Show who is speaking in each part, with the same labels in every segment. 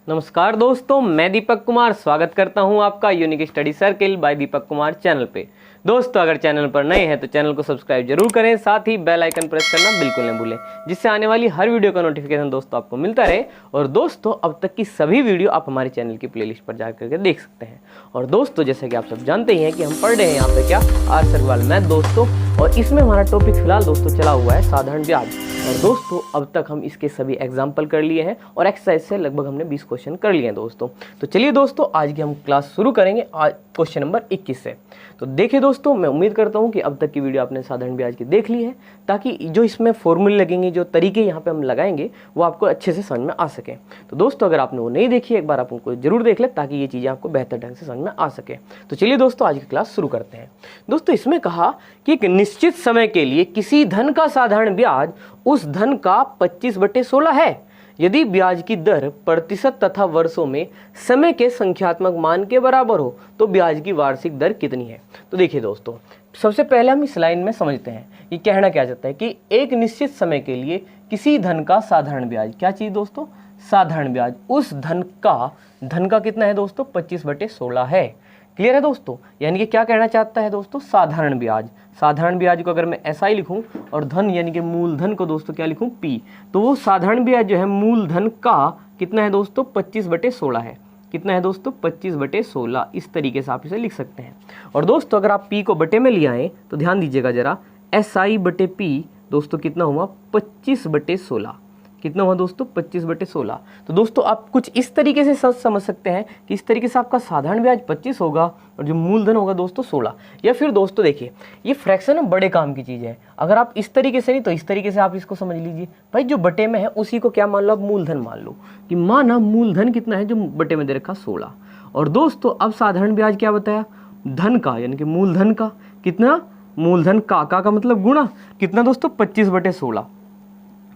Speaker 1: नमस्कार दोस्तों, मैं दीपक कुमार स्वागत करता हूं आपका unique study circle bye Deepak Kumar channel पे। दोस्तों, अगर चैनल पर नए हैं तो चैनल को सब्सक्राइब जरूर करें, साथ ही बेल आइकन प्रेस करना बिल्कुल न भूलें, जिससे आने वाली हर वीडियो का नोटिफिकेशन दोस्तों आपको मिलता रहे। और दोस्तों, अब तक की सभी वीडियो आप हमारे चैनल की प्लेलिस्ट पर जाकर के देख सकते हैं। और दोस्तों, जैसे कि आप सब जानते ही हैं कि हम पढ़ रहे हैं यहाँ पे क्या आर सवाल मैथ दोस्तों, और इसमें हमारा टॉपिक फिलहाल दोस्तों चला हुआ है साधारण ब्याज। और दोस्तों, अब तक हम इसके सभी एग्जाम्पल कर लिए हैं और एक्सरसाइज से लगभग हमने 20 क्वेश्चन कर लिए हैं दोस्तों। तो चलिए दोस्तों, आज की हम क्लास शुरू करेंगे आज क्वेश्चन नंबर 21 से। तो देखिए दोस्तों, मैं उम्मीद करता हूं कि अब तक की वीडियो आपने साधारण ब्याज की देख ली है, ताकि जो इसमें फॉर्मूले लगेंगे, जो तरीके यहाँ पे हम लगाएंगे, वो आपको अच्छे से समझ में आ सके। तो दोस्तों, अगर आपने वो नहीं देखी एक बार आप उनको जरूर देख ले, ताकि ये चीज़ें आपको बेहतर ढंग से समझ में आ सके। तो चलिए दोस्तों, आज की क्लास शुरू करते हैं। दोस्तों, इसमें कहा कि एक निश्चित समय के लिए किसी धन का साधारण ब्याज उस धन का 25/16 है। यदि ब्याज की दर प्रतिशत तथा वर्षों में समय के संख्यात्मक मान के बराबर हो तो ब्याज की वार्षिक दर कितनी है। तो देखिए दोस्तों, सबसे पहले हम इस लाइन में समझते हैं ये कहना क्या चाहता है कि एक निश्चित समय के लिए किसी धन का साधारण ब्याज, क्या चीज दोस्तों, साधारण ब्याज, उस धन का कितना है दोस्तों, 25/16 है। क्लियर है दोस्तों, यानी कि क्या कहना चाहता है दोस्तों, साधारण ब्याज। साधारण ब्याज को अगर मैं ऐसा ही लिखूं और धन यानी कि मूलधन को दोस्तों क्या लिखूं, पी, तो वो साधारण ब्याज जो है मूलधन का कितना है दोस्तों, 25/16 है। कितना है दोस्तों, 25/16। इस तरीके से आप इसे लिख सकते हैं। और दोस्तों, अगर आप पी को बटे में ले आए तो ध्यान दीजिएगा जरा, SI/P दोस्तों कितना हुआ, 25/16। कितना हुआ दोस्तों, 25/16। तो दोस्तों, आप कुछ इस तरीके से समझ सकते हैं कि इस तरीके से आपका साधारण ब्याज 25 होगा और जो मूलधन होगा दोस्तों 16। या फिर दोस्तों देखिए, ये फ्रैक्शन बड़े काम की चीज़ है। अगर आप इस तरीके से नहीं तो इस तरीके से आप इसको समझ लीजिए, भाई जो बटे में है उसी को क्या मान लो, आप मूलधन मान लो कि माना मूलधन कितना है जो बटे में दे रखा 16। और दोस्तों, अब साधारण ब्याज क्या बताया, धन का यानी कि मूलधन का कितना, मूलधन का मतलब गुणा कितना दोस्तों, 25/16।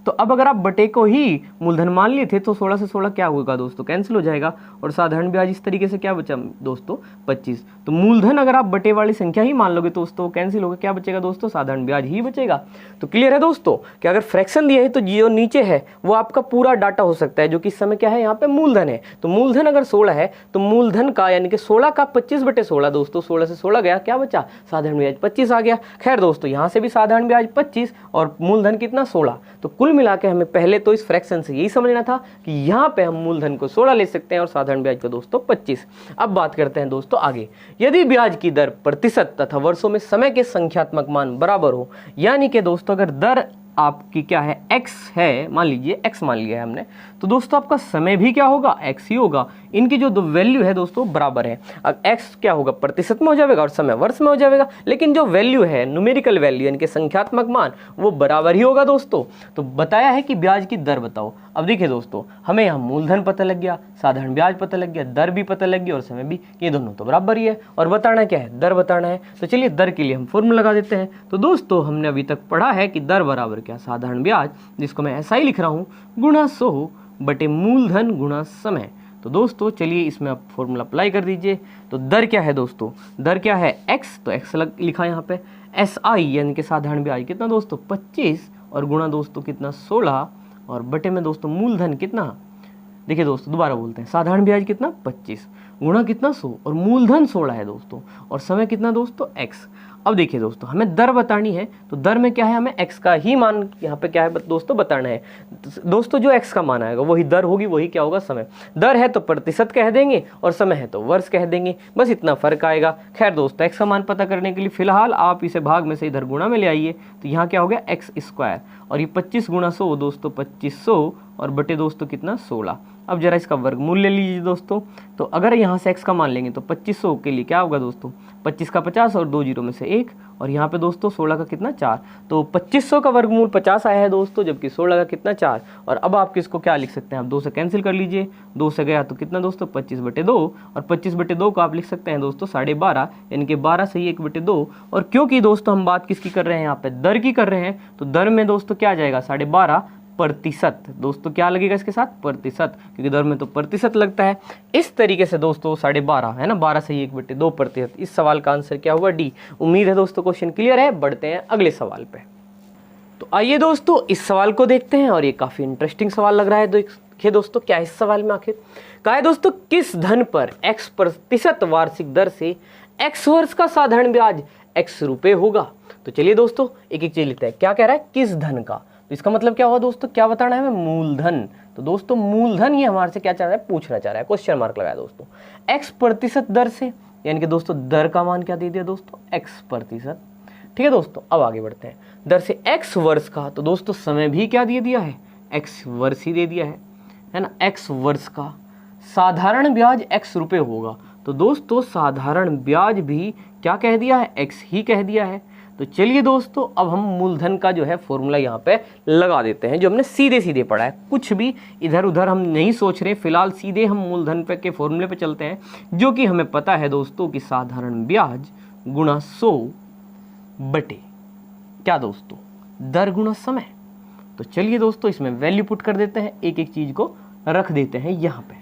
Speaker 1: तो अब अगर आप बटे को ही मूलधन मान लिए थे तो 16 से 16 क्या होगा दोस्तों, कैंसिल हो जाएगा। और साधारण ब्याज इस तरीके से क्या बचा दोस्तों, 25। तो मूलधन अगर आप बटे वाली संख्या ही मान लोगे तो दोस्तों कैंसिल होगा, क्या बचेगा दोस्तों, साधारण ब्याज ही बचेगा। तो क्लियर है दोस्तों कि अगर फ्रैक्शन दिया है तो जो नीचे है वो आपका पूरा डाटा हो सकता है, जो कि इस समय क्या है, यहाँ पे मूलधन है। तो मूलधन अगर 16 है तो मूलधन का यानी कि 16 का 25/16 दोस्तों, 16 से 16 गया, क्या बचा, साधारण ब्याज 25 आ गया। खैर दोस्तों, यहाँ से भी साधारण ब्याज 25 और मूलधन कितना, 16। तो कुल मिला के हमें पहले तो इस फ्रैक्शन से यही समझना था कि यहाँ पे हम मूलधन को 16 ले सकते हैं और साधारण ब्याज को दोस्तों 25। अब बात करते हैं दोस्तों आगे। यदि ब्याज की दर प्रतिशत तथा वर्षों में समय के संख्यात्मक मान बराबर हो, यानी कि दोस्तों अगर दर आपकी क्या है, x है, मान लीजिए x मान लिया है हमने, तो दोस्तों आपका समय भी क्या होगा, x ही होगा। इनकी जो दो वैल्यू है दोस्तों बराबर है। अब x क्या होगा, प्रतिशत में हो जाएगा और समय वर्ष में हो जाएगा, लेकिन जो वैल्यू है न्यूमेरिकल वैल्यू यानी कि संख्यात्मक मान, वो बराबर ही होगा दोस्तों। तो बताया है कि ब्याज की दर बताओ। अब देखिए दोस्तों, हमें यहाँ मूलधन पता लग गया, साधारण ब्याज पता लग गया, दर भी पता लग गया और समय भी, ये दोनों तो बराबर ही है। और बताना क्या है, दर बताना है। तो चलिए दर के लिए हम फॉर्मूला लगा देते हैं। तो दोस्तों, हमने अभी तक पढ़ा है कि दर बराबर क्या, साधारण ब्याज, जिसको मैं ऐसा ही लिख रहा हूँ, गुणा 100 बटे मूलधन गुणा समय। तो दोस्तों चलिए इसमें आप फॉर्मूला अप्लाई कर दीजिए। तो दर क्या है दोस्तों, दर क्या है, x, तो x लिखा यहाँ पे, SI यानी कि साधारण ब्याज कितना दोस्तों, 25 और गुणा दोस्तों कितना, 16 और बटे में दोस्तों मूलधन कितना, देखिए दोस्तों दोबारा बोलते हैं, साधारण ब्याज कितना 25 गुणा कितना 100 और मूलधन 16 है दोस्तों, और समय कितना दोस्तों x। अब देखिए दोस्तों, हमें दर बतानी है, तो दर में क्या है, हमें x का ही मान यहाँ पे क्या है दोस्तों बताना है। दोस्तों जो x का मान आएगा वही दर होगी, वही क्या होगा, समय। दर है तो प्रतिशत कह देंगे और समय है तो वर्ष कह देंगे, बस इतना फर्क आएगा। खैर दोस्तों, x का मान पता करने के लिए फिलहाल आप इसे भाग में से इधर गुणा में ले आइए, तो यहाँ क्या हो गया, x² और ये 25 गुणा 100 दोस्तों 2500 और बटे दोस्तों कितना, 16। अब जरा इसका वर्गमूल ले लीजिए दोस्तों। तो अगर यहाँ से x का मान लेंगे तो 2500 के लिए क्या होगा दोस्तों, 25 का 50 और 2 जीरो में से 1, और यहाँ पे दोस्तों 16 का कितना, 4। तो 2500 का वर्गमूल 50 आया है दोस्तों, जबकि 16 का कितना, 4। और अब आप किसको क्या लिख सकते हैं, आप 2 से कैंसिल कर लीजिए, 2 से गया तो कितना दोस्तों, 25/2, और 25/2 को आप लिख सकते हैं दोस्तों 12.5, यानी कि 12 से ही 1/2। और क्योंकि दोस्तों हम बात किसकी कर रहे हैं, यहाँ पे दर की कर रहे हैं, तो दर में दोस्तों क्या आ जाएगा, 12.5 प्रतिशत। दोस्तों क्या लगेगा इसके साथ, प्रतिशत, क्योंकि दर में तो प्रतिशत लगता है। इस तरीके से दोस्तों 12.5 है ना, 12 से ही 1/2 प्रतिशत। इस सवाल का आंसर क्या हुआ, डी। उम्मीद है दोस्तों क्वेश्चन क्लियर है। बढ़ते हैं अगले सवाल पे। तो आइए दोस्तों इस सवाल को देखते हैं, और ये काफ़ी इंटरेस्टिंग सवाल लग रहा है देखिए दोस्तों क्या है इस सवाल में आखिर कहा है दोस्तों, किस धन पर x% वार्षिक दर से x वर्ष का साधारण ब्याज x रुपए होगा। तो चलिए दोस्तों एक एक चीज लिखते हैं। क्या कह रहा है, किस धन का, तो इसका मतलब क्या हुआ दोस्तों, क्या बताना है हमें, मूलधन। तो दोस्तों मूलधन ये हमारे से क्या चाह रहा है, पूछना चाह रहा है, क्वेश्चन मार्क लगाया दोस्तों। x% दर से, यानी कि दोस्तों दर का मान क्या दे दिया दोस्तों, x%। ठीक है दोस्तों, अब आगे बढ़ते हैं। दर से x वर्ष का, तो दोस्तों समय भी क्या दे दिया है, x वर्ष ही दे दिया है ना। x वर्ष का साधारण ब्याज x रुपए होगा। तो दोस्तों साधारण ब्याज भी क्या कह दिया है, x ही कह दिया है। तो चलिए दोस्तों अब हम मूलधन का जो है फॉर्मूला यहाँ पे लगा देते हैं, जो हमने सीधे सीधे पढ़ा है, कुछ भी इधर उधर हम नहीं सोच रहे। फिलहाल सीधे हम मूलधन पे के फॉर्मूले पे चलते हैं, जो कि हमें पता है दोस्तों कि साधारण ब्याज गुणा 100 बटे क्या दोस्तों, दर गुणा समय। तो चलिए दोस्तों इसमें वैल्यू पुट कर देते हैं, एक एक चीज को रख देते हैं यहाँ पे।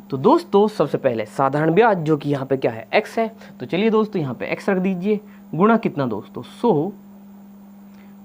Speaker 1: तो दोस्तों सबसे पहले साधारण ब्याज जो कि यहाँ पे क्या है, x है। तो चलिए दोस्तों यहाँ पे x रख दीजिए, गुणा कितना दोस्तों, 100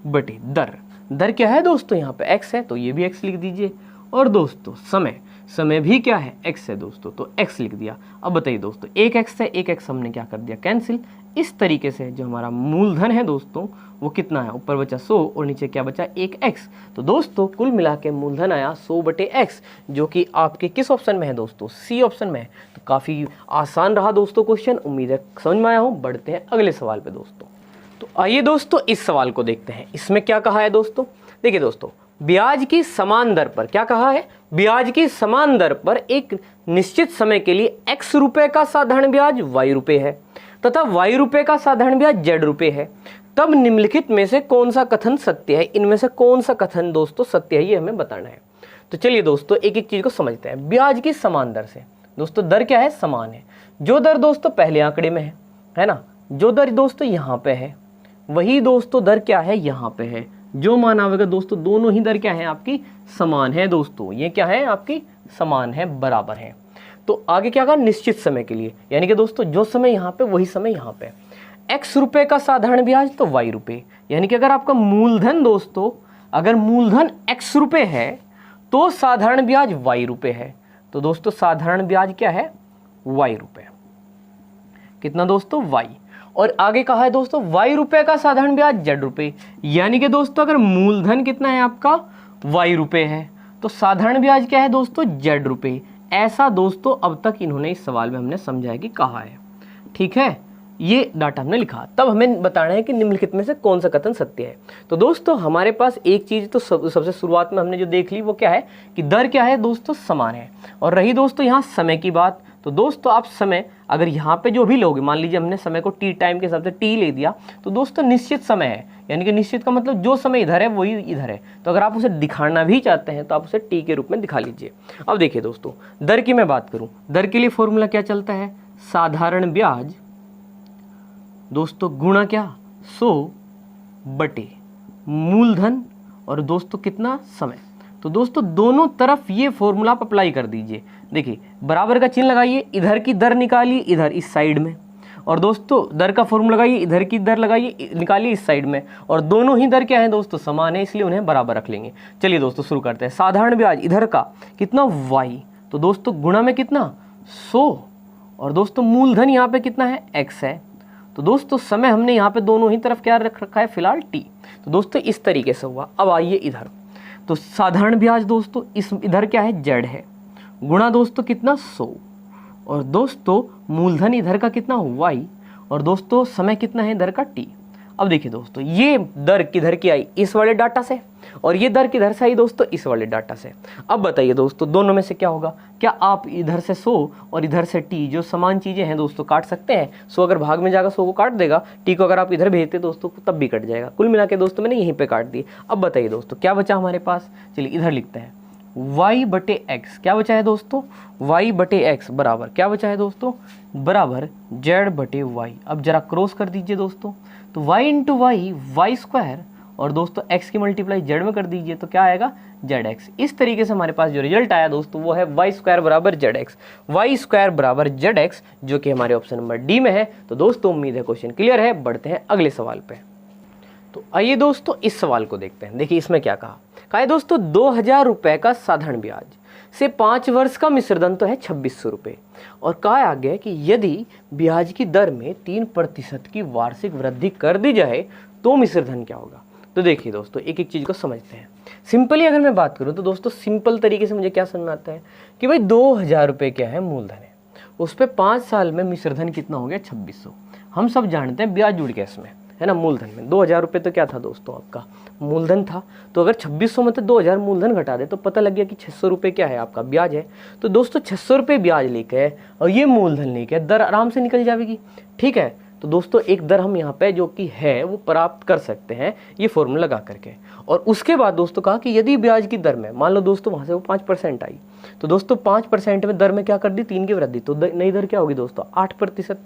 Speaker 1: बटे दर। दर क्या है दोस्तों, यहाँ पे x है तो ये भी x लिख दीजिए। और दोस्तों समय, समय भी क्या है, x है दोस्तों, तो x लिख दिया। अब बताइए दोस्तों, एक x है, एक x हमने क्या कर दिया, कैंसिल। इस तरीके से जो हमारा मूलधन है दोस्तों वो कितना है, ऊपर बचा 100 और नीचे क्या बचा, एक x। तो दोस्तों कुल मिला के मूलधन आया 100 बटे x, जो कि आपके किस ऑप्शन में है दोस्तों, सी ऑप्शन में है। तो काफ़ी आसान रहा दोस्तों क्वेश्चन, उम्मीद है समझ में आया हो। बढ़ते हैं अगले सवाल पे दोस्तों। तो आइए दोस्तों इस सवाल को देखते हैं, इसमें क्या कहा है दोस्तों। देखिए दोस्तों, ब्याज की समान दर पर क्या कहा है, ब्याज की समान दर पर एक निश्चित समय के लिए x रुपए का साधारण ब्याज y रुपए है तथा y रुपए का साधारण ब्याज z रुपए है। तब निम्नलिखित में से कौन सा कथन सत्य है, इनमें से कौन सा कथन दोस्तों सत्य है, ये हमें बताना है। तो चलिए दोस्तों एक एक चीज को समझते हैं। ब्याज की समान दर से दोस्तों दर क्या है, समान है। जो दर दोस्तों पहले आंकड़े में है ना, जो दर दोस्तों यहाँ पे है वही दोस्तों दर क्या है, यहाँ पे है। जो मान आवेगा दोस्तों, दोनों ही दर क्या है आपकी, समान है दोस्तों। ये क्या है आपकी, समान है, बराबर है। तो आगे क्या कहा, निश्चित समय के लिए, यानी कि दोस्तों जो समय यहाँ पे वही समय यहाँ पे। x रुपए का साधारण ब्याज तो y रुपए, यानी कि अगर आपका मूलधन दोस्तों, अगर मूलधन x रुपए है तो साधारण ब्याज y रुपए है। तो दोस्तों साधारण ब्याज क्या है, y रुपए। कितना दोस्तों, y। और आगे कहा है दोस्तों y रुपए का साधारण ब्याज z रुपए, यानी कि दोस्तों अगर मूलधन कितना है आपका, y रुपए है, तो साधारण ब्याज क्या है दोस्तों, z रुपए। ऐसा दोस्तों अब तक इन्होंने इस सवाल में हमने समझाया कि कहा है। ठीक है, ये डाटा हमने लिखा। तब हमें बताना है कि निम्नलिखित में से कौन सा कथन सत्य है। तो दोस्तों हमारे पास एक चीज तो सबसे शुरुआत में हमने जो देख ली वो क्या है कि दर क्या है दोस्तों, समान है। और रही दोस्तों यहाँ समय की बात, तो दोस्तों आप समय अगर यहाँ पे जो भी लोगे, मान लीजिए हमने समय को टी टाइम के हिसाब से टी ले दिया, तो दोस्तों निश्चित समय है, यानी कि निश्चित का मतलब जो समय इधर है वही इधर है। तो अगर आप उसे दिखाना भी चाहते हैं तो आप उसे टी के रूप में दिखा लीजिए। अब देखिए दोस्तों दर की मैं बात करूं, दर के लिए फॉर्मूला क्या चलता है, साधारण ब्याज दोस्तों गुणा क्या, 100 बटे मूलधन और दोस्तों कितना, समय। तो दोस्तों दोनों तरफ ये फॉर्मूला आप अप्लाई कर दीजिए। देखिए बराबर का चिन्ह लगाइए, इधर की दर निकालिए इधर इस साइड में, और दोस्तों दर का फॉर्मूला लगाइए, इधर की दर लगाइए निकालिए इस साइड में। और दोनों ही दर क्या है दोस्तों, समान है, इसलिए उन्हें बराबर रख लेंगे। चलिए दोस्तों शुरू करते हैं। साधारण ब्याज इधर का कितना, y, तो दोस्तों गुणा में कितना, 100, और दोस्तों मूलधन यहाँ पे कितना है, x है। तो दोस्तों समय हमने यहाँ पे दोनों ही तरफ क्या रख रखा है, फिलहाल t। तो दोस्तों इस तरीके से हुआ। अब आइए इधर, तो साधारण ब्याज दोस्तों इस इधर क्या है, z है, गुणा दोस्तों कितना, 100, और दोस्तों मूलधन इधर का कितना, y, और दोस्तों समय कितना है इधर का, t। अब देखिए दोस्तों ये दर किधर की आई, इस वाले डाटा से, और ये दर किधर से आई दोस्तों, इस वाले डाटा से। अब बताइए दोस्तों दोनों में से क्या होगा, क्या आप इधर से 100 और इधर से t, जो समान चीजें हैं दोस्तों, काट सकते हैं। 100 अगर भाग में जाएगा 100 को काट देगा, t को अगर आप इधर भेजते दोस्तों तब भी कट जाएगा। कुल मिला के दोस्तों मैंने यहीं पे काट दी। अब बताइए दोस्तों क्या बचा हमारे पास, चलिए इधर लिखते हैं, y बटे x, क्या बचा है दोस्तों, y बटे x बराबर क्या बचा है दोस्तों, बराबर z बटे y। अब जरा क्रॉस कर दीजिए दोस्तों, तो y into Y, Y square, और दोस्तों x की मल्टीप्लाई z में कर दीजिए तो क्या आएगा, zx। इस तरीके से हमारे पास जो रिजल्ट आया दोस्तों वो है y स्क्वायर बराबर zx, y स्क्वायर बराबर zx, जो कि हमारे ऑप्शन नंबर डी में है। तो दोस्तों उम्मीद है क्वेश्चन क्लियर है। बढ़ते हैं अगले सवाल पे। तो आइए दोस्तों इस सवाल को देखते हैं। देखिए इसमें क्या कहा है दोस्तों, 2000 रुपए का साधारण ब्याज से 5 वर्ष का मिश्र धन तो है 2600 रुपये। और कहा आगे है कि यदि ब्याज की दर में 3% की वार्षिक वृद्धि कर दी जाए तो मिश्र धन क्या होगा। तो देखिए दोस्तों, एक एक चीज़ को समझते हैं। सिंपली अगर मैं बात करूँ तो दोस्तों सिंपल तरीके से मुझे क्या समझ में आता है कि भाई 2000 रुपये क्या है मूलधन है, उस पर 5 साल में मिश्र धन कितना हो गया 2600। हम सब जानते हैं ब्याज जुड़ गया इसमें, है ना। मूलधन में 2000 रुपये तो क्या था दोस्तों, आपका मूलधन था। तो अगर 2600 में तो 2000 मूलधन घटा दे तो पता लग गया कि 600 रुपये क्या है आपका ब्याज है। तो दोस्तों 600 रुपये ब्याज लेके और ये मूलधन लेके दर आराम से निकल जाएगी, ठीक है। तो दोस्तों एक दर हम यहाँ पे जो कि है वो प्राप्त कर सकते हैं ये फॉर्मूला लगा करके। और उसके बाद दोस्तों कहा कि यदि ब्याज की दर में मान लो दोस्तों वहाँ से वो 5% आई, तो दोस्तों 5% में दर में क्या कर दी 3 की वृद्धि, तो नई दर क्या होगी दोस्तों 8%।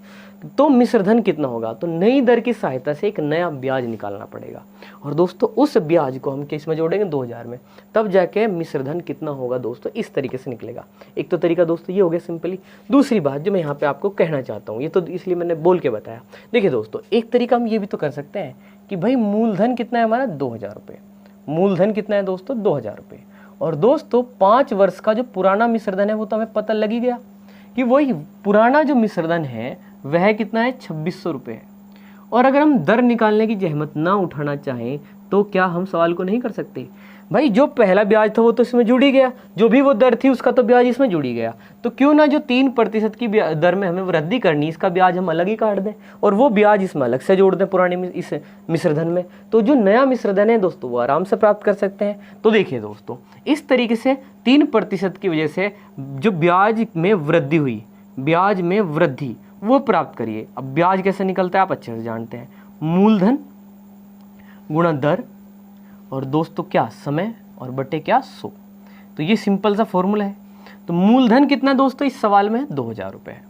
Speaker 1: तो मिश्र धन कितना होगा, तो नई दर की सहायता से एक नया ब्याज निकालना पड़ेगा। और दोस्तों उस ब्याज को हम किस में जोड़ेंगे 2000 में, तब जाके मिश्र धन कितना होगा दोस्तों इस तरीके से निकलेगा। एक तो तरीका दोस्तों ये हो गया सिंपली। दूसरी बात जो मैं यहाँ पे आपको कहना चाहता हूँ, ये तो इसलिए मैंने बोल के बताया। देखिए दोस्तों एक तरीका हम ये भी तो कर सकते हैं कि भाई मूलधन कितना है हमारा 2000 रुपये, मूलधन कितना है दोस्तों 2000 रुपये। और दोस्तों 5 वर्ष का जो पुराना मिश्रधन है वो तो हमें पता लग ही गया कि वही पुराना जो मिश्रधन है वह कितना है 2600 रुपये है। और अगर हम दर निकालने की जहमत ना उठाना चाहें तो क्या हम सवाल को नहीं कर सकते, भाई जो पहला ब्याज था वो तो इसमें जुड़ ही गया, जो भी वो दर थी उसका तो ब्याज इसमें जुड़ ही गया। तो क्यों ना जो 3% की दर में हमें वृद्धि करनी, इसका ब्याज हम अलग ही काट दें और वो ब्याज इसमें अलग से जोड़ दें पुराने इस मिश्रधन में। तो जो नया मिश्रधन है दोस्तों वो आराम से प्राप्त कर सकते हैं। तो देखिए दोस्तों इस तरीके से 3% की वजह से जो ब्याज में वृद्धि हुई, ब्याज में वृद्धि वो प्राप्त करिए। अब ब्याज कैसे निकलता है आप अच्छे से जानते हैं, मूलधन गुणा दर और दोस्तों क्या समय और बटे क्या 100। तो ये सिंपल सा फॉर्मूला है। तो मूलधन कितना दोस्तों इस सवाल में 2000 रुपये है।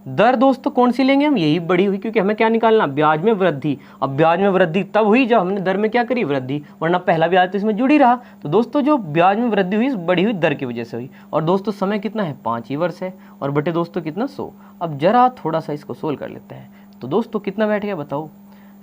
Speaker 1: दर दोस्तों कौन सी लेंगे हम, यही बड़ी हुई, क्योंकि हमें क्या निकालना ब्याज में वृद्धि। अब ब्याज में वृद्धि तब हुई जब हमने दर में क्या करी वृद्धि, वरना पहला ब्याज तो इसमें जुड़ ही रहा। तो दोस्तों जो ब्याज में वृद्धि हुई बड़ी हुई दर की वजह से हुई। और दोस्तों समय कितना है 5 ही वर्ष है और बटे दोस्तों कितना 100। अब जरा थोड़ा सा इसको सोल्व कर लेते हैं। तो दोस्तों कितना बैठ गया बताओ,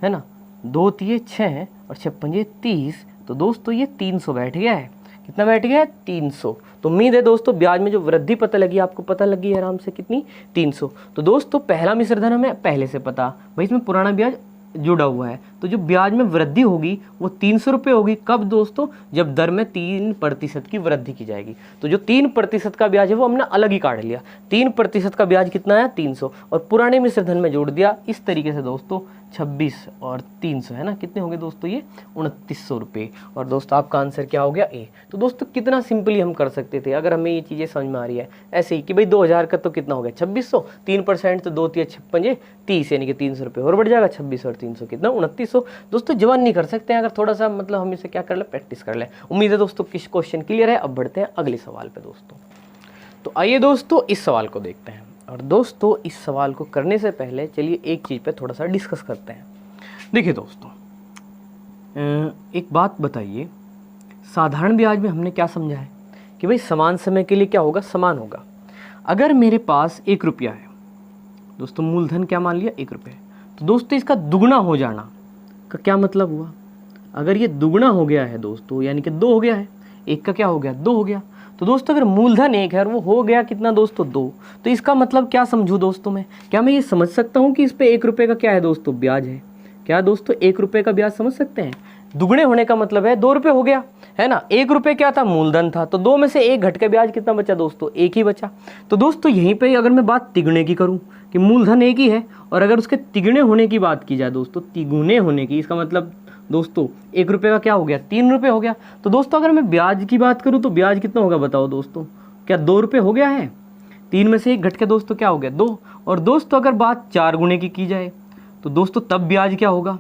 Speaker 1: है ना, 2 तिये 6 और 6 पंजे 30। तो दोस्तों ये 300 बैठ गया है। कितना बैठ गया है 300। तो उम्मीद है दोस्तों ब्याज में जो वृद्धि पता लगी आपको पता लगी है आराम से कितनी 300। तो दोस्तों पहला मिश्रधन हमें पहले से पता, भाई इसमें पुराना ब्याज जुड़ा हुआ है। तो जो ब्याज में वृद्धि होगी वो 300 रुपये होगी। कब दोस्तों, जब दर में 3% की वृद्धि की जाएगी। तो जो 3% का ब्याज है वो हमने अलग ही काट लिया। 3% का ब्याज कितना है 300 और पुराने मिश्रधन में जोड़ दिया। इस तरीके से दोस्तों 26 और 300 है ना, कितने होंगे दोस्तों ये 2900 रुपये। और दोस्तों आपका आंसर क्या हो गया ए। तो दोस्तों कितना सिंपली हम कर सकते थे अगर हमें ये चीज़ें समझ में आ रही है ऐसे ही कि भाई 2000 का तो कितना हो गया 2600, 3% तो 2 तिया 6 पंजे 30 यानी कि 300 रुपये और बढ़ जाएगा 26 और 300 कितना 2900। दोस्तों जवान नहीं कर सकते हैं अगर थोड़ा सा मतलब हम इसे क्या कर ले प्रैक्टिस कर ले। उम्मीद है दोस्तों किस क्वेश्चन क्लियर है। अब बढ़ते हैं अगले सवाल पे दोस्तों। तो आइए दोस्तों इस सवाल को देखते हैं। और दोस्तों इस सवाल को करने से पहले चलिए एक चीज़ पे थोड़ा सा डिस्कस करते हैं। देखिए दोस्तों एक बात बताइए, साधारण ब्याज में हमने क्या समझा है कि भाई समान समय के लिए क्या होगा समान होगा। अगर मेरे पास 1 रुपया है दोस्तों, मूलधन क्या मान लिया 1 रुपये, तो दोस्तों इसका दुगना हो जाना का क्या मतलब हुआ। अगर ये दुगना हो गया है दोस्तों यानी कि 2 हो गया है, 1 का क्या हो गया 2 हो गया। तो दोस्तों अगर मूलधन 1 है और वो हो गया कितना दोस्तों 2, तो इसका मतलब क्या समझूं दोस्तों मैं, क्या मैं ये समझ सकता हूँ कि इस पे 1 रुपये का क्या है दोस्तों ब्याज है। क्या दोस्तों 1 रुपये का ब्याज समझ सकते हैं। दुगने होने का मतलब है 2 रुपये हो गया, है ना। 1 रुपये क्या था मूलधन था, तो 2 में से 1 घट के ब्याज कितना बचा दोस्तों 1 ही बचा। तो दोस्तों यहीं पे अगर मैं बात तिगुने की करूं कि मूलधन 1 ही है और अगर उसके तिगुने होने की बात की जाए दोस्तों, तिगुने होने की, इसका मतलब दोस्तों 1 रुपये का क्या हो गया 3 रुपये हो गया। तो दोस्तों अगर मैं ब्याज की बात करूं तो ब्याज कितना होगा बताओ दोस्तों, क्या 2 रुपये हो गया है। 3 में से 1 घट के दोस्तों क्या हो गया 2। और दोस्तों अगर बात 4 गुने की जाए तो दोस्तों तब ब्याज क्या होगा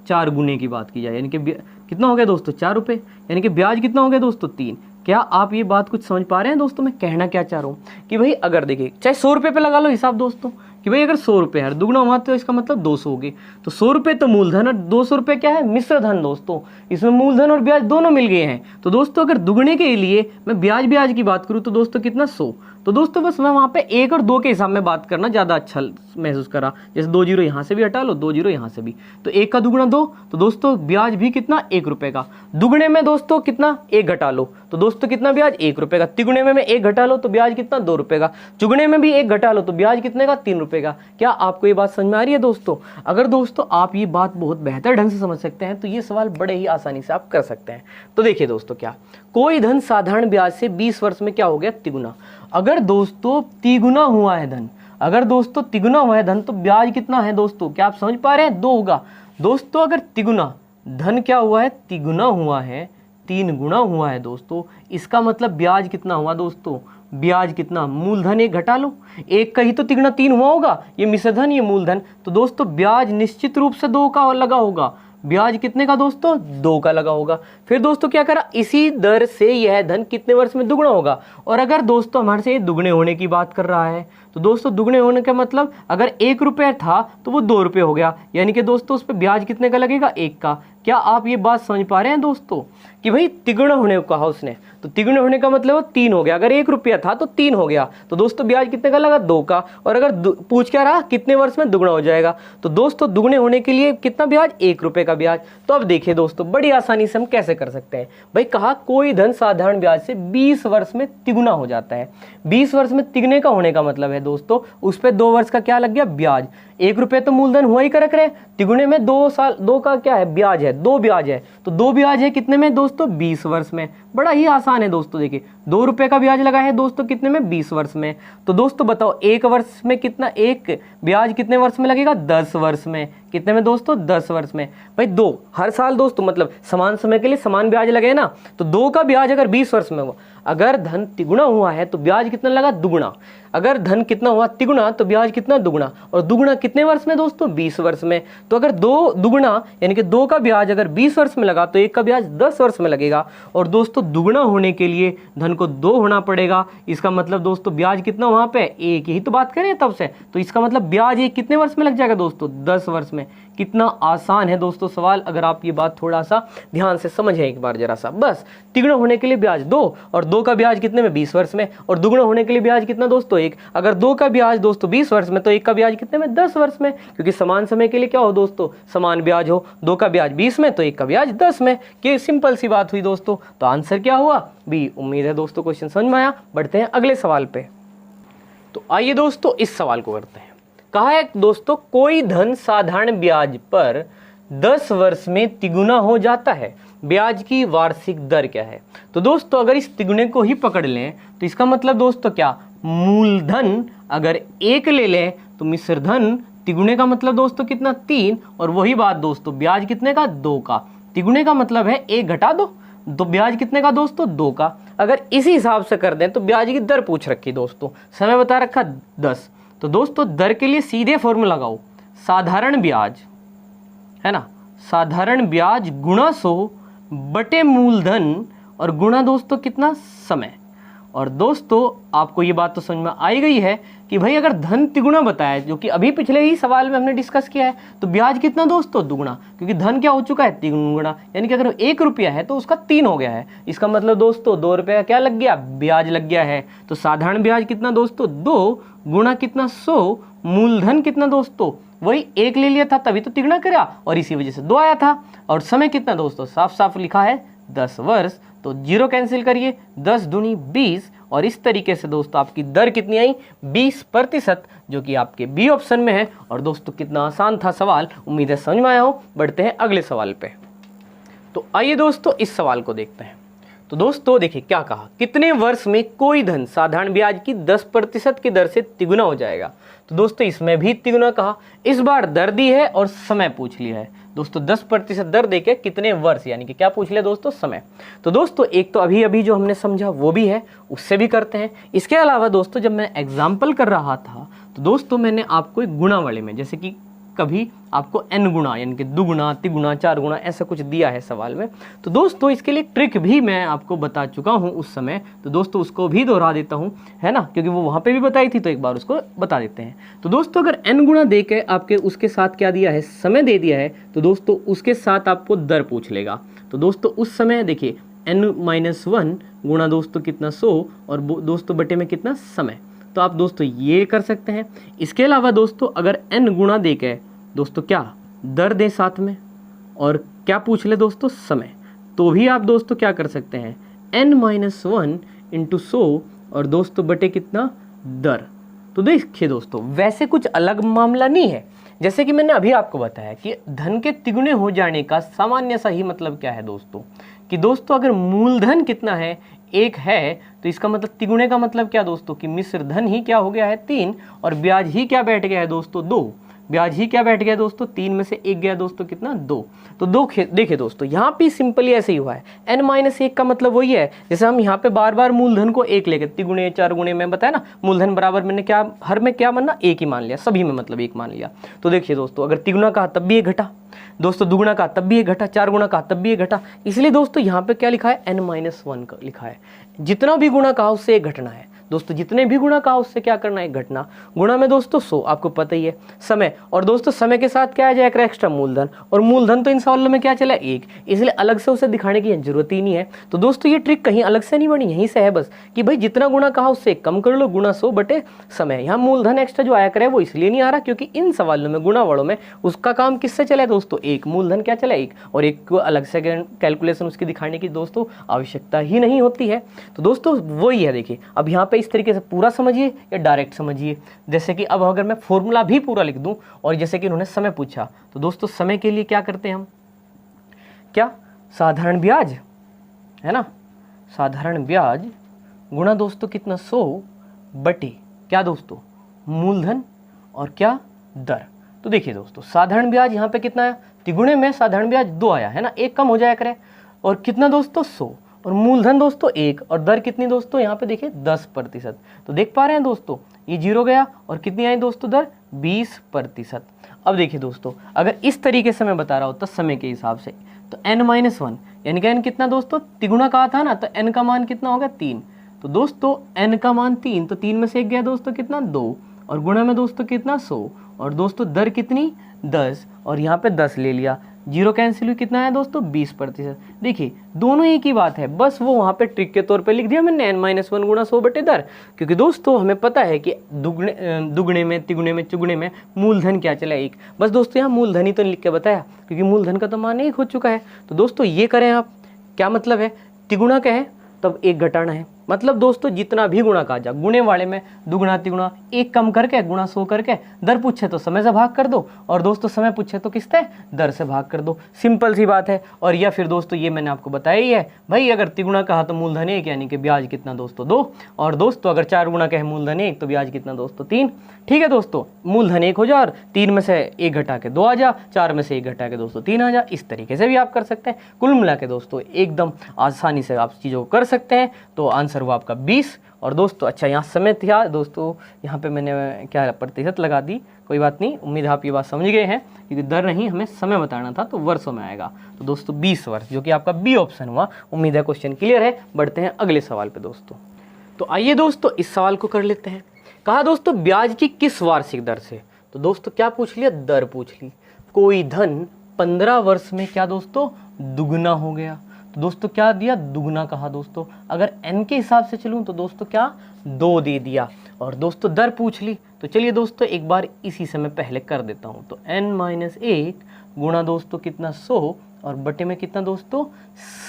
Speaker 1: 4 गुने की बात की जाए यानी कि कितना हो गया दोस्तों 4 रुपये, यानी कि ब्याज कितना हो गया दोस्तों 3। क्या आप ये बात कुछ समझ पा रहे हैं दोस्तों, मैं कहना क्या चाह रहा हूँ कि भाई अगर देखिए चाहे 100 रुपये पे लगा लो हिसाब दोस्तों, कि भाई अगर 100 रुपये है, दुगना हुआ तो इसका मतलब 200 हो गए। तो 100 रुपये तो मूलधन और 200 रुपये क्या है, मिश्र धन दोस्तों। इसमें मूलधन और ब्याज दोनों मिल गए हैं। तो दोस्तों अगर दुगने के लिए मैं ब्याज की बात करूँ तो दोस्तों कितना 100। तो दोस्तों बस मैं वहाँ पे 1 और 2 के हिसाब में बात करना ज़्यादा अच्छा महसूस करा। जैसे 2 जीरो यहाँ से भी हटा लो, 2 जीरो यहाँ से भी, तो 1 का दुगना 2। तो दोस्तों ब्याज भी कितना, 1 रुपये का। दुगने में दोस्तों कितना, 1 घटा लो तो दोस्तों कितना ब्याज, 1 रुपये का। तिगुने में 1 घटा लो तो ब्याज कितना, 2 रुपये का। चुगने में भी 1 घटा लो तो ब्याज कितने का, 3 रुपये का। क्या आपको ये बात समझ में आ रही है दोस्तों? अगर दोस्तों आप ये बात बहुत बेहतर ढंग से समझ सकते हैं तो ये सवाल बड़े ही आसानी से आप कर सकते हैं। तो देखिए दोस्तों, क्या कोई धन साधारण ब्याज से 20 वर्ष में क्या हो गया, तिगुना। अगर दोस्तों तिगुना हुआ है धन, अगर दोस्तों तिगुना हुआ है धन तो ब्याज कितना है दोस्तों, क्या आप समझ पा रहे हैं, 2 होगा। दोस्तों अगर तिगुना धन क्या हुआ है, तिगुना हुआ है, 3 गुना हुआ है दोस्तों, इसका मतलब ब्याज कितना हुआ दोस्तों, ब्याज कितना, मूलधन 1 घटा लो, 1 का ही तो तिगुना 3 हुआ होगा, ये मिश्रधन ये मूलधन। तो दोस्तों ब्याज निश्चित रूप से 2 का लगा होगा। ब्याज कितने का दोस्तों, 2 का लगा होगा। फिर दोस्तों क्या करा, इसी दर से यह धन कितने वर्ष में दुगना होगा। और अगर दोस्तों हमारे से दुगने होने की बात कर रहा है तो दोस्तों दुगने होने का मतलब अगर 1 रुपये था तो वो 2 रुपये हो गया, यानी कि दोस्तों उस पर ब्याज कितने का लगेगा, 1 का। क्या आप ये बात समझ पा रहे हैं दोस्तों कि भाई तिगुना होने को कहा उसने, तो तिगुना होने का मतलब 3 हो गया। अगर 1 रुपया था तो 3 हो गया, तो दोस्तों ब्याज कितने का लगा, 2 का। और अगर पूछ क्या रहा, कितने वर्ष में दुगना हो जाएगा, तो दोस्तों दुगने होने के लिए कितना ब्याज, 1 रुपये का ब्याज। तो अब देखिए दोस्तों बड़ी आसानी से हम कैसे कर सकते हैं। भाई कहा कोई धन साधारण ब्याज से 20 वर्ष में तिगुना हो जाता है। 20 वर्ष में तिगने का होने का मतलब है दोस्तों उस पे 2 वर्ष का क्या लग गया, ब्याज। 1 रुपये तो मूलधन हुआ ही कर रहे, तिगुने में 2 साल 2 का क्या है, ब्याज है, 2 ब्याज है। तो 2 ब्याज है कितने में दोस्तों, 20 वर्ष में। बड़ा ही आसान है दोस्तों, देखिए 2 रुपये का ब्याज लगा है दोस्तों कितने में, 20 वर्ष में। तो दोस्तों बताओ 1 वर्ष में कितना, 1 ब्याज कितने वर्ष में लगेगा, 10 वर्ष में। कितने में दोस्तों, 10 वर्ष में। भाई 2 हर साल दोस्तों मतलब समान समय के लिए समान ब्याज लगे ना, तो 2 का ब्याज अगर 20 वर्ष में हुआ, अगर धन तिगुना हुआ है तो ब्याज कितना लगा, दुगुना। अगर धन कितना हुआ, तिगुना, तो ब्याज कितना, दुगुना। और दुगुना कितने वर्ष में दोस्तों, 20 वर्ष में। तो अगर 2 दुगुना यानी कि 2 का ब्याज अगर 20 वर्ष में लगा तो 1 का ब्याज 10 वर्ष में लगेगा। और दोस्तों दुगुना होने के लिए धन को 2 होना पड़ेगा। इसका मतलब दोस्तों ब्याज कितना वहां पे, 1 ही तो बात करें तब से, तो इसका मतलब ब्याज 1 कितने वर्ष में लग जाएगा दोस्तों, 10 वर्ष में। कितना आसान है दोस्तों सवाल, अगर आप ये बात थोड़ा सा ध्यान से समझें एक बार जरा सा। बस तिगुना होने के लिए ब्याज 2 और 2 का ब्याज कितने में, 20 वर्ष में। और दुगुना होने के लिए ब्याज कितना दोस्तों, 1। अगर 2 का ब्याज दोस्तों 20 वर्ष में तो 1 का ब्याज कितने में, 10 वर्ष में। क्योंकि समान समय के लिए क्या हो दोस्तों, समान ब्याज हो। 2 का ब्याज 20 में तो 1 का ब्याज 10 में। कि सिंपल सी बात हुई दोस्तों। तो आंसर क्या हुआ, बी। उम्मीद है दोस्तों क्वेश्चन समझ में आया। बढ़ते हैं अगले सवाल पे। तो आइए दोस्तों इस सवाल को करते हैं। कहा है दोस्तों कोई धन साधारण ब्याज पर 10 वर्ष में तिगुना हो जाता है, ब्याज की वार्षिक दर क्या है। तो दोस्तों अगर इस तिगुने को ही पकड़ लें तो इसका मतलब दोस्तों क्या, मूलधन अगर 1 ले लें तो मिश्रधन तिगुने का मतलब दोस्तों कितना, 3। और वही बात दोस्तों ब्याज कितने का, 2 का। तिगुने का मतलब है 1 घटा दो, तो ब्याज कितने का दोस्तों, 2 का। अगर इसी हिसाब से कर दें तो ब्याज की दर पूछ रखी दोस्तों, समय बता रखा 10। तो दोस्तों दर के लिए सीधे फॉर्मूला लगाओ, साधारण ब्याज है ना, साधारण ब्याज गुणा 100 बटे मूलधन और गुणा दोस्तों कितना, समय। और दोस्तों आपको ये बात तो समझ में आई गई है कि भाई अगर धन तिगुना बताया, जो कि अभी पिछले ही सवाल में हमने डिस्कस किया है, तो ब्याज कितना दोस्तों, दुगुना। क्योंकि धन क्या हो चुका है, तिगुना। यानी कि अगर 1 रुपया है तो उसका 3 हो गया है। इसका मतलब दोस्तों 2 रुपये का क्या लग गया, ब्याज लग गया है। तो साधारण ब्याज कितना दोस्तों, 2 गुणा कितना, 100, मूलधन कितना दोस्तों, वही 1 ले लिया था तभी तो तिगुना करा और इसी वजह से 2 आया था। और समय कितना दोस्तों, साफ साफ लिखा है 10 वर्ष। तो 0 कैंसिल करिए, 10 दूनी 20। और इस तरीके से दोस्तों आपकी दर कितनी आई, 20%, जो कि आपके बी ऑप्शन में है। और दोस्तों कितना आसान था सवाल, उम्मीद है समझ में आया हो। बढ़ते हैं अगले सवाल पे। तो आइए दोस्तों इस सवाल को देखते हैं। तो दोस्तों देखिए क्या कहा, कितने वर्ष में कोई धन साधारण ब्याज की 10% की दर से तिगुना हो जाएगा। तो दोस्तों इसमें भी तिगुना कहा, इस बार दर दी है और समय पूछ लिया है दोस्तों। 10% दर देके कितने वर्ष, यानी कि क्या पूछ लिया दोस्तों, समय। तो दोस्तों एक तो अभी जो हमने समझा वो भी है, उससे भी करते हैं। इसके अलावा दोस्तों जब मैं एग्जाम्पल कर रहा था तो दोस्तों मैंने आपको एक गुणा वाले में, जैसे कि कभी आपको n गुना यानी कि दुगुना, तिगुना, चार गुना ऐसा कुछ दिया है सवाल में। तो दोस्तों इसके लिए ट्रिक भी मैं आपको बता चुका हूँ उस समय, तो दोस्तों उसको भी दोहरा देता हूँ, है ना, क्योंकि वो वहाँ पे भी बताई थी, तो एक बार उसको बता देते हैं। तो दोस्तों अगर n गुना दे के आपके उसके साथ क्या दिया है, समय दे दिया है, तो दोस्तों उसके साथ आपको दर पूछ लेगा। तो दोस्तों उस समय देखिए n-1 गुणा दोस्तों कितना 100 और दोस्तों बटे में कितना समय, तो आप दोस्तों ये कर सकते हैं। इसके अलावा दोस्तों अगर n गुणा दे के दोस्तों क्या दर दे साथ में और क्या पूछ ले दोस्तों समय, तो भी आप दोस्तों क्या कर सकते हैं n-1 इंटू 100 और दोस्तों बटे कितना दर। तो देखिए दोस्तों वैसे कुछ अलग मामला नहीं है, जैसे कि मैंने अभी आपको बताया कि धन के तिगुने हो जाने का सामान्य सा ही मतलब क्या है दोस्तों, कि दोस्तों अगर मूलधन कितना है 1 है, तो इसका मतलब तिगुने का मतलब क्या दोस्तों कि मिश्र धन ही क्या हो गया है 3 और ब्याज ही क्या बैठ गया है दोस्तों 2। ब्याज ही क्या बैठ गया दोस्तों 3 में से 1 गया दोस्तों कितना 2। तो देखिए दोस्तों यहाँ पे सिंपली ऐसे ही हुआ है, n-1 का मतलब वही है जैसे हम यहाँ पे बार बार मूलधन को 1 लेके तिगुने चार गुणे में बताया ना, मूलधन बराबर मैंने क्या हर में क्या माना 1 ही मान लिया, सभी में मतलब 1 मान लिया। तो देखिए दोस्तों अगर तिगुना कहा तब भी 1 घटा, दोस्तों दुगुना कहा तब भी 1 घटा, चार गुना कहा तब भी 1 घटा, इसलिए दोस्तों यहाँ पे क्या लिखा है n-1 का लिखा है। जितना भी गुणा कहा उससे 1 घटना है दोस्तों, जितने भी गुणा कहा उससे क्या करना है घटना। गुणा में दोस्तों 100 आपको पता ही है, समय और दोस्तों समय के साथ क्या आ जाएगा एक्स्ट्रा मूलधन, और मूलधन तो इन सवालों में क्या चला 1, इसलिए अलग से उसे दिखाने की जरूरत ही नहीं है। तो दोस्तों ये ट्रिक कहीं अलग से नहीं बनी, यहीं से है बस कि भाई जितना गुणा कहा उससे कम कर लो, गुणा 100 बटे समय। यहाँ मूलधन एक्स्ट्रा जो आया करे वो इसलिए नहीं आ रहा क्योंकि इन सवालों में गुणा वालों में उसका काम किससे चला दोस्तों 1, मूलधन क्या चला 1, और 1 को अलग से कैलकुलेशन उसकी दिखाने की दोस्तों आवश्यकता ही नहीं होती है। तो दोस्तों वही है, देखिए अब यहाँ पे इस तरीके से पूरा समझिए या डायरेक्ट समझिए। जैसे कि अब अगर मैं फॉर्मूला भी पूरा लिख दूं और जैसे कि उन्होंने समय पूछा, तो दोस्तों समय के लिए क्या करते हैं हम, क्या साधारण ब्याज है ना, साधारण ब्याज गुणा दोस्तों कितना 100 बटे क्या दोस्तों मूलधन और क्या दर। तो देखिए दोस्तों साधारण ब्याज यहाँ पे कितना है, तिगुने में साधारण ब्याज 2 आया है ना, 1 कम हो जाया करे, और कितना दोस्तों 100, और मूलधन दोस्तों 1, और दर कितनी दोस्तों यहाँ पे देखिए 10%। तो देख पा रहे हैं दोस्तों ये 0 गया और कितनी आई दोस्तों दर 20%। अब देखिए दोस्तों अगर इस तरीके से मैं बता रहा होता समय के हिसाब से, तो n-1 यानी कि n कितना दोस्तों तिगुना कहा था ना, तो n का मान कितना होगा 3, तो दोस्तों n का मान 3, तो 3 में से 1 गया दोस्तों कितना 2, और गुणा में दोस्तों कितना 100, और दोस्तों दर कितनी 10, और यहाँ पे 10 ले लिया, 0 कैंसिल हुई, कितना है दोस्तों 20%। देखिए दोनों एक ही बात है, बस वो वहाँ पे ट्रिक के तौर पे लिख दिया मैंने n-1 गुणा 100 बटे दर, क्योंकि दोस्तों हमें पता है कि दुगने में तिगुने में चुगुने में मूलधन क्या चला 1, बस दोस्तों यहाँ मूलधन ही तो लिख के बताया क्योंकि मूलधन का तो मान 1 हो चुका है। तो दोस्तों ये करें आप, क्या मतलब है, तिगुना का है तब 1 घटाना है, मतलब दोस्तों जितना भी गुणा कहा जा गुणे वाले में दुगुना तिगुना 1 कम करके गुणा 100 करके, दर पूछे तो समय से भाग कर दो, और दोस्तों समय पूछे तो किससे दर से भाग कर दो, सिंपल सी बात है। और या फिर दोस्तों ये मैंने आपको बताया ही है भाई, अगर तिगुना कहा तो मूलधन 1 यानी कि ब्याज कितना दोस्तों 2, और दोस्तों अगर चार गुणा कहे मूलधन 1 तो ब्याज कितना दोस्तों 3। ठीक है दोस्तों, मूलधन 1 हो जा और 3 में से 1 घटा के 2 आ जा, 4 में से 1 घटा के दोस्तों 3 आ जा, इस तरीके से भी आप कर सकते हैं। कुल मिला के दोस्तों एकदम आसानी से आप चीज़ों को कर सकते हैं। तो आंसर हुआ आपका 20। और दोस्तों अच्छा यहाँ समय था दोस्तों, यहाँ पे मैंने क्या प्रतिशत लगा दी, कोई बात नहीं, उम्मीद आप ये बात समझ गए हैं, क्योंकि दर नहीं हमें समय बताना था तो वर्षों में आएगा। तो दोस्तों 20 वर्ष जो कि आपका बी ऑप्शन हुआ। उम्मीद है क्वेश्चन क्लियर है। बढ़ते हैं अगले सवाल पे दोस्तों। तो आइए दोस्तों इस सवाल को कर लेते हैं। कहा दोस्तों ब्याज की किस वार्षिक दर से, तो दोस्तों क्या पूछ लिया, दर पूछ ली। कोई धन 15 वर्ष में क्या दोस्तों दुगना हो गया, तो दोस्तों क्या दिया दुगना कहा दोस्तों। अगर n के हिसाब से चलूं तो दोस्तों क्या 2 दे दिया, और दोस्तों दर पूछ ली। तो चलिए दोस्तों एक बार इसी से मैं पहले कर देता हूं। तो n-1 गुणा दोस्तों कितना 100 और बटे में कितना दोस्तों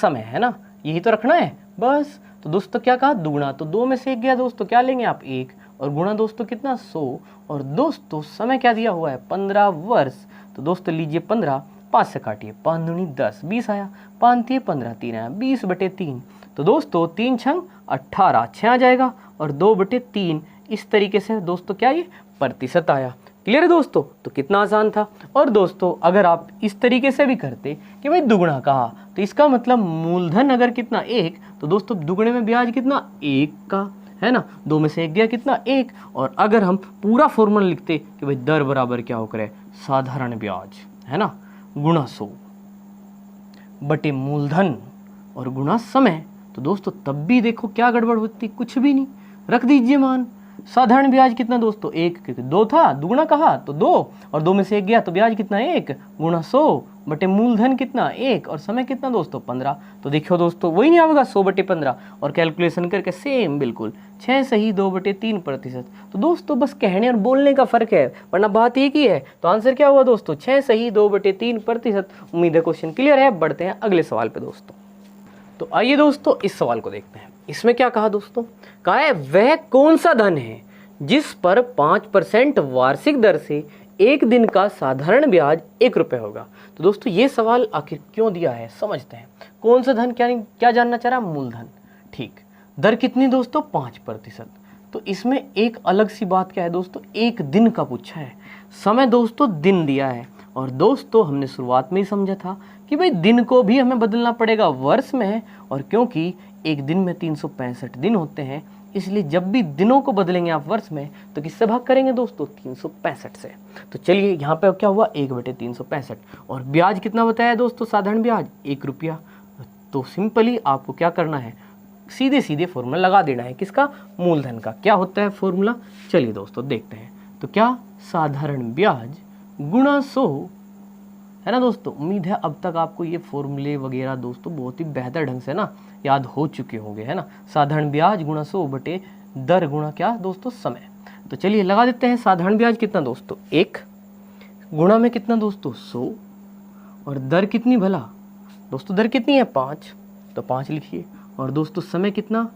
Speaker 1: समय, है ना, यही तो रखना है बस। तो दोस्तों क्या कहा दुगुना, तो 2 में से 1 गया दोस्तों, क्या लेंगे आप 1, और गुणा दोस्तों कितना 100, और दोस्तों समय क्या दिया हुआ है 15 वर्ष। तो दोस्तों लीजिए 15, 5 से काटिए, 5 दूनी 10, 20 आया, 5 दिए 15, 3 आया, 20 बटे 3। तो दोस्तों 3 छंग 18, 6 आ जाएगा, और 2 बटे 3, इस तरीके से दोस्तों क्या ये प्रतिशत आया। क्लियर है दोस्तों, तो कितना आसान था। और दोस्तों अगर आप इस तरीके से भी करते कि भाई दुगुना कहा, तो इसका मतलब मूलधन अगर कितना 1, तो दोस्तों दुगुने में ब्याज कितना 1 का, है ना। 2 में से 1 गया कितना 1, और अगर हम पूरा फॉर्मूला लिखते कि भाई दर बराबर क्या हो करे साधारण ब्याज, है ना, गुणा 100 बटे मूलधन और गुणा समय, तो दोस्तों तब भी देखो क्या गड़बड़ होती, कुछ भी नहीं, रख दीजिए मान। साधारण ब्याज कितना दोस्तों 1, क्योंकि 2 था, दुगुना कहा तो 2, और 2 में से 1 गया तो ब्याज कितना 1 गुणा 100 बटे मूलधन कितना 1 और समय कितना दोस्तों 15। तो देखो दोस्तों वही नहीं आएगा 100 बटे 15, और कैलकुलेशन करके सेम बिल्कुल 6 सही 2 बटे 3%। तो दोस्तों बस कहने और बोलने का फर्क है, वरना बात एक ही है। तो आंसर क्या हुआ दोस्तों 6 सही 2 बटे 3%। उम्मीद है क्वेश्चन क्लियर है। बढ़ते हैं अगले सवाल पे दोस्तों। तो आइए दोस्तों इस सवाल को देखते हैं। इसमें क्या कहा दोस्तों, कहा है वह कौन सा धन है जिस पर 5% वार्षिक दर से एक दिन का साधारण ब्याज 1 रुपये होगा। तो दोस्तों ये सवाल आखिर क्यों दिया है समझते हैं। कौन सा धन, क्या जानना चाह रहा है, मूलधन, ठीक। दर कितनी दोस्तों 5%। तो इसमें एक अलग सी बात क्या है दोस्तों, एक दिन का पूछा है, समय दोस्तों दिन दिया है, और दोस्तों हमने शुरुआत में ही समझा था कि भाई दिन को भी हमें बदलना पड़ेगा वर्ष में, और क्योंकि एक दिन में 365 दिन होते हैं, इसलिए जब भी दिनों को बदलेंगे आप वर्ष में तो किससे भाग करेंगे दोस्तों 365 से। तो चलिए यहाँ पे क्या हुआ 1 बटे 365, और ब्याज कितना बताया दोस्तों साधारण ब्याज 1 रुपया। तो सिंपली आपको क्या करना है, सीधे सीधे फॉर्मूला लगा देना है, किसका, मूलधन का। क्या होता है फॉर्मूला, चलिए दोस्तों देखते हैं। तो क्या, साधारण ब्याज गुणा 100, है ना दोस्तों। उम्मीद है अब तक आपको ये फॉर्मूले वगैरह दोस्तों बहुत ही बेहतर ढंग से ना याद हो चुके होंगे, है ना। साधारण ब्याज गुणा 100 बटे दर गुणा क्या दोस्तों समय। तो चलिए लगा देते हैं। साधारण ब्याज कितना दोस्तों 1, गुणा में कितना दोस्तों 100, और दर कितनी भला दोस्तों, दर कितनी है 5, तो 5 लिखिए, और दोस्तों समय कितना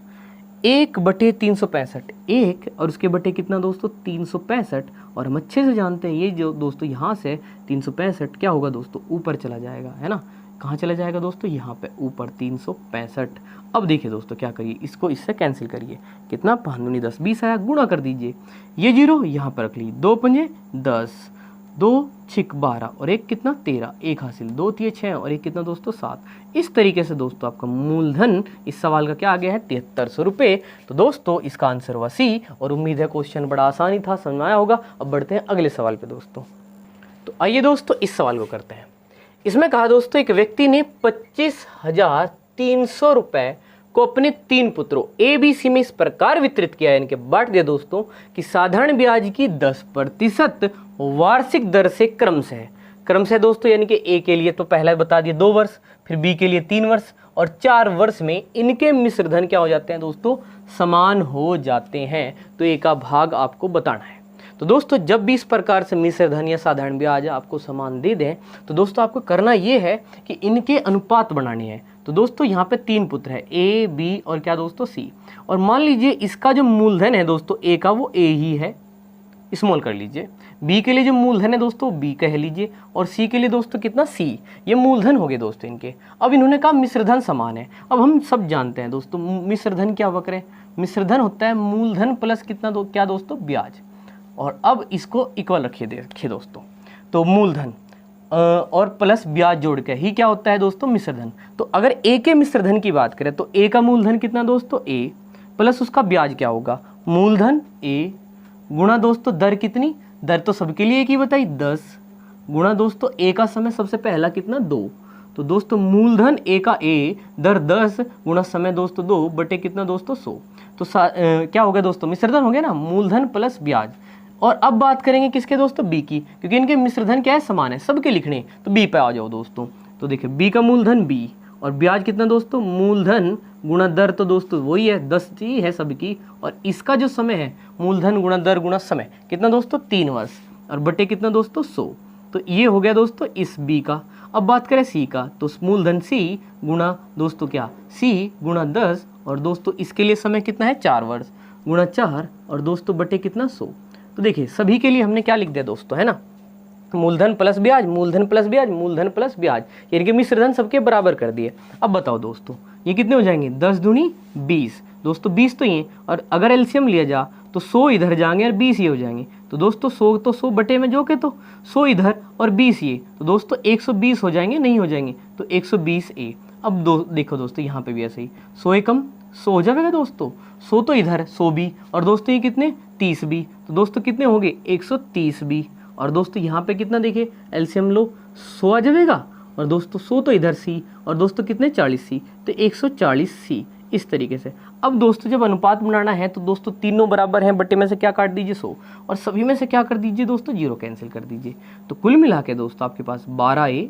Speaker 1: 1 बटे 365, 1 और उसके बटे कितना दोस्तों 365, और हम अच्छे से जानते हैं ये जो दोस्तों यहाँ से 365 क्या होगा दोस्तों ऊपर चला जाएगा, है ना। कहाँ चला जाएगा दोस्तों, यहाँ पे ऊपर 365। अब देखिए दोस्तों क्या करिए, इसको इससे कैंसिल करिए, कितना 5 दूनी 10 20 आया, गुणा कर दीजिए, ये 0 यहाँ पर रख लीजिए, 2 पंजे 10, 2 छिक 12 और 1 कितना 13, 1 हासिल, 2 तिये 6 और 1 कितना दोस्तों 7। इस तरीके से दोस्तों आपका मूलधन इस सवाल का क्या आ गया है 7300 रुपये। तो दोस्तों इसका आंसर हुआ सी, और उम्मीद है क्वेश्चन बड़ा आसानी था, समझ में आया होगा। अब बढ़ते हैं अगले सवाल पे दोस्तों। तो आइए दोस्तों इस सवाल को करते हैं। इसमें कहा दोस्तों एक व्यक्ति ने 25,300 रुपए को अपने 3 पुत्रों ABC में इस प्रकार वितरित किया है, इनके बांट दिया दोस्तों कि साधारण ब्याज की 10% वार्षिक दर से क्रमशः दोस्तों, यानी कि A के लिए तो पहला बता दिया 2 वर्ष, फिर B के लिए 3 वर्ष, और 4 वर्ष में इनके मिश्रधन क्या हो जाते हैं दोस्तों, समान हो जाते हैं। तो A का भाग आपको बताना है। तो दोस्तों जब भी इस प्रकार से मिश्रधन या साधारण ब्याज आपको समान दे दें, तो दोस्तों आपको करना ये है कि इनके अनुपात बनाने हैं। तो दोस्तों यहाँ पे 3 पुत्र है A, B और क्या दोस्तों C, और मान लीजिए इसका जो मूलधन है दोस्तों A का वो A ही है, स्मॉल कर लीजिए। B के लिए जो मूलधन है दोस्तों B कह लीजिए, और C के लिए दोस्तों कितना C, ये मूलधन हो गए दोस्तों इनके। अब इन्होंने कहा मिश्रधन समान है। अब हम सब जानते हैं दोस्तों मिश्रधन क्या वक्र है, मिश्रधन होता है मूलधन प्लस कितना क्या दोस्तों ब्याज। और अब इसको इक्वल रखिए देखिए दोस्तों, तो मूलधन और प्लस ब्याज जोड़ के ही क्या होता है दोस्तों मिश्रधन। तो अगर A के मिश्रधन की बात करें तो A का मूलधन कितना दोस्तों A प्लस उसका ब्याज क्या होगा मूलधन A गुणा दोस्तों दर कितनी, दर तो सबके लिए एक ही बताई 10, गुणा दोस्तों A का समय सबसे पहला कितना 2। तो दोस्तों मूलधन A का A दर 10 गुणा समय दोस्तों 2 बटे कितना दोस्तों 100। तो क्या हो गया दोस्तों मिश्रधन हो गया ना, मूलधन प्लस ब्याज। और अब बात करेंगे किसके दोस्तों B की, क्योंकि इनके मिश्रधन क्या है समान है, सबके लिखने, तो B पे आ जाओ दोस्तों। तो देखिए B का मूलधन B और ब्याज कितना दोस्तों मूलधन गुणा दर, तो दोस्तों वही है 10 ही है सबकी, और इसका जो समय है मूलधन गुणा दर गुणा समय कितना दोस्तों 3 वर्ष, और बटे कितना दोस्तों 100। तो ये हो गया दोस्तों इस B का। अब बात करें C का, तो मूलधन C गुणा दोस्तों क्या C गुणा 10, और दोस्तों इसके लिए समय कितना है 4 वर्ष गुणा 4, और दोस्तों बटे कितना 100। तो देखिए सभी के लिए हमने क्या लिख दिया दोस्तों, है ना, मूलधन प्लस ब्याज, मूलधन प्लस ब्याज, मूलधन प्लस ब्याज, यानी कि मिश्रधन सबके बराबर कर दिए। अब बताओ दोस्तों ये कितने हो जाएंगे 10 दूनी 20 दोस्तों, 20 तो ये, और अगर एलसीएम लिया जा तो 100 इधर जाएंगे और 20 ये हो जाएंगे। तो दोस्तों 100 तो 100 बटे में जो के तो 100 इधर और 20 ये, तो दोस्तों 120 हो जाएंगे, नहीं हो जाएंगे तो 120 ए। अब देखो दोस्तों यहाँ पे भी ऐसे ही 100 एकम 100 हो जाएगा दोस्तों, 100 तो इधर 100 भी, और दोस्तों ये कितने 30 भी, तो दोस्तों कितने हो गए 130 भी, और दोस्तों यहाँ पे कितना देखिए एलसीएम लो 100 आ जाएगा, और दोस्तों 100 तो इधर सी, और दोस्तों कितने 40 सी, तो 140 सी। इस तरीके से अब दोस्तों जब अनुपात बनाना है तो दोस्तों तीनों बराबर हैं, बट्टे में से क्या काट दीजिए 100, और सभी में से क्या कर दीजिए दोस्तों 0 कैंसिल कर दीजिए। तो कुल मिला के दोस्तों आपके पास 12A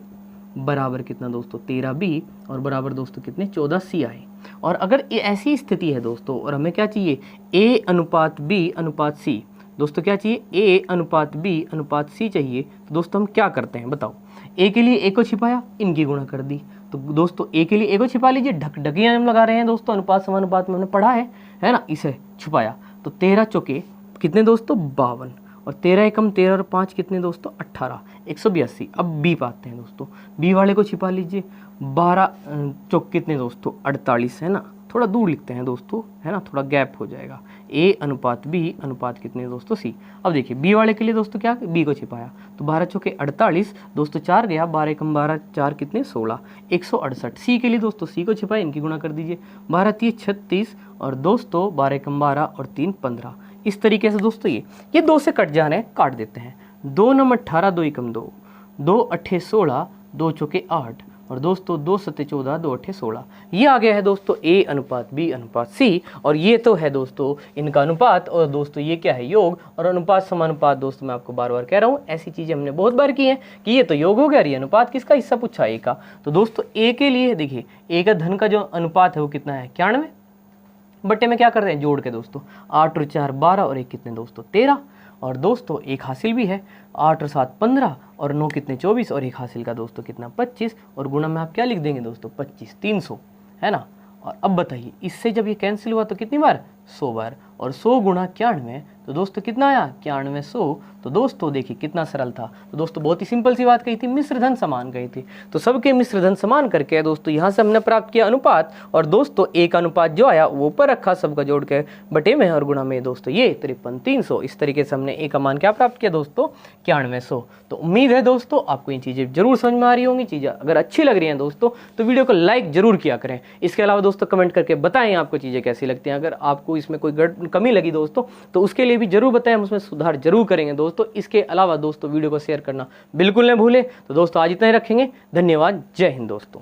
Speaker 1: बराबर कितना दोस्तों 13B, और बराबर दोस्तों कितने 14C आए। और अगर ये ऐसी स्थिति है दोस्तों और हमें क्या चाहिए A अनुपात B अनुपात C, दोस्तों क्या चाहिए A अनुपात B अनुपात C चाहिए, तो दोस्तों हम क्या करते हैं बताओ। A के लिए A को छिपाया, इनकी गुणा कर दी, तो दोस्तों A के लिए A को छिपा लीजिए, ढकियां हम लगा रहे हैं दोस्तों, अनुपात समानुपात में हमने पढ़ा है ना, इसे छुपाया। तो 13 चौके कितने दोस्तों 52, और 13 एकम 13 और 5 कितने दोस्तों 18, 182। अब B पाते हैं दोस्तों, B वाले को छिपा लीजिए, 12 चौक कितने दोस्तों 48, है ना, थोड़ा दूर लिखते हैं दोस्तों, है ना, थोड़ा गैप हो जाएगा। A अनुपात B अनुपात कितने दोस्तों C। अब देखिए B वाले के लिए दोस्तों क्या B को छिपाया, तो 12 चौके 48 दोस्तों, 4 गया, 12 कम 12 4 कितने 16, 168। C के लिए दोस्तों C को छिपाया, इनकी गुणा कर दीजिए, 12 3 36, और दोस्तों 12 कम 12 और 3 15। इस तरीके से दोस्तों ये 2 से कट जाने काट देते हैं, 2 नम 18, 2 एकम 2, 2 अट्ठे 16, 2 चौके 8, और दोस्तों 2 सत्ते 14, 2 अट्ठे 16। ये आ गया है दोस्तों A अनुपात B अनुपात C, और ये तो है दोस्तों इनका अनुपात, और दोस्तों ये क्या है योग, और अनुपात समानुपात दोस्तों मैं आपको बार बार कह रहा हूँ, ऐसी चीज़ें हमने बहुत बार की हैं कि ये तो योग हो गया, ये अनुपात किसका हिस्सा पूछा A का। तो दोस्तों A के लिए देखिए A का धन का जो अनुपात है वो कितना है 91, बट्टे में क्या करते हैं जोड़ के दोस्तों, 8 और 4 12, और 1 कितने दोस्तों 13, और दोस्तों 1 हासिल भी है, 8 और 7 15, और 9 कितने 24, और 1 हासिल का दोस्तों कितना 25, और गुणा में आप क्या लिख देंगे दोस्तों 25 300, है ना। और अब बताइए इससे जब ये कैंसिल हुआ तो कितनी बार 100 बार, और 100 गुणा 91, तो दोस्तों कितना आया 9100। तो दोस्तों देखिए कितना सरल था। तो दोस्तों बहुत ही सिंपल सी बात कही थी, मिश्र धन समान कही थी, तो सबके मिश्र धन समान करके दोस्तों यहाँ से हमने प्राप्त किया अनुपात, और दोस्तों एक अनुपात जो आया वो ऊपर रखा सबका जोड़ के बटे में और गुणा में दोस्तों ये 53 300। इस तरीके से हमने एक का मान क्या प्राप्त किया दोस्तों 9100। तो उम्मीद है दोस्तों आपको ये चीज़ें जरूर समझ में आ रही होंगी। चीज़ें अगर अच्छी लग रही हैं दोस्तों तो वीडियो को लाइक जरूर किया करें। इसके अलावा दोस्तों कमेंट करके बताएं आपको चीज़ें कैसी लगती हैं। अगर आपको इसमें कोई कमी लगी दोस्तों तो उसके लिए भी जरूर बताएं, हम उसमें सुधार जरूर करेंगे दोस्तों। इसके अलावा दोस्तों वीडियो को शेयर करना बिल्कुल न भूलें। तो दोस्तों आज इतना ही रखेंगे, धन्यवाद, जय हिंद दोस्तों।